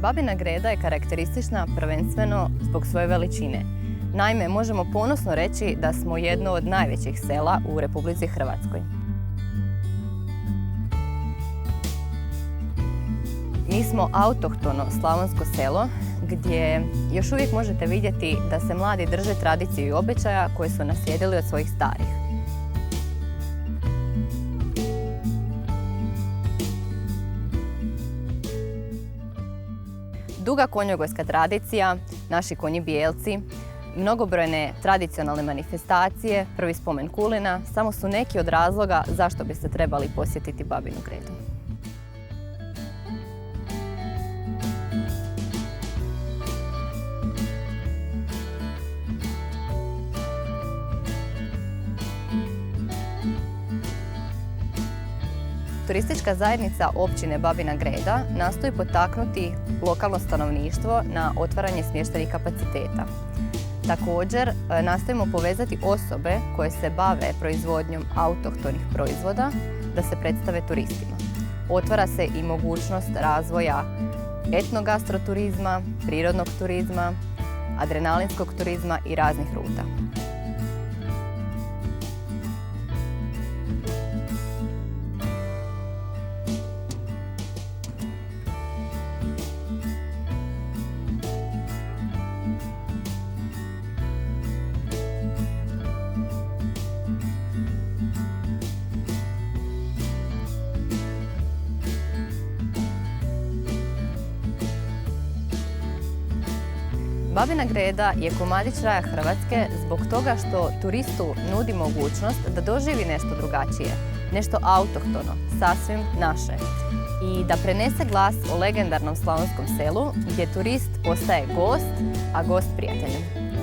Babina Greda je karakteristična prvenstveno zbog svoje veličine. Naime, možemo ponosno reći da smo jedno od najvećih sela u Republici Hrvatskoj. Mi smo autohtono slavonsko selo gdje još uvijek možete vidjeti da se mladi drže tradicije i običaja koje su naslijedili od svojih starih. Duga konjogojska tradicija, naši konji bijelci, mnogobrojne tradicionalne manifestacije, prvi spomen kulina, samo su neki od razloga zašto biste trebali posjetiti Babinu Gredu. Turistička zajednica općine Babina Greda nastoji potaknuti lokalno stanovništvo na otvaranje smještajnih kapaciteta. Također, nastojimo povezati osobe koje se bave proizvodnjom autohtonih proizvoda da se predstave turistima. Otvara se i mogućnost razvoja etnogastroturizma, prirodnog turizma, adrenalinskog turizma i raznih ruta. Babina Greda je komadić raja Hrvatske zbog toga što turistu nudi mogućnost da doživi nešto drugačije, nešto autohtono, sasvim naše. I da prenese glas o legendarnom slavonskom selu gdje turist postaje gost, a gost prijateljem.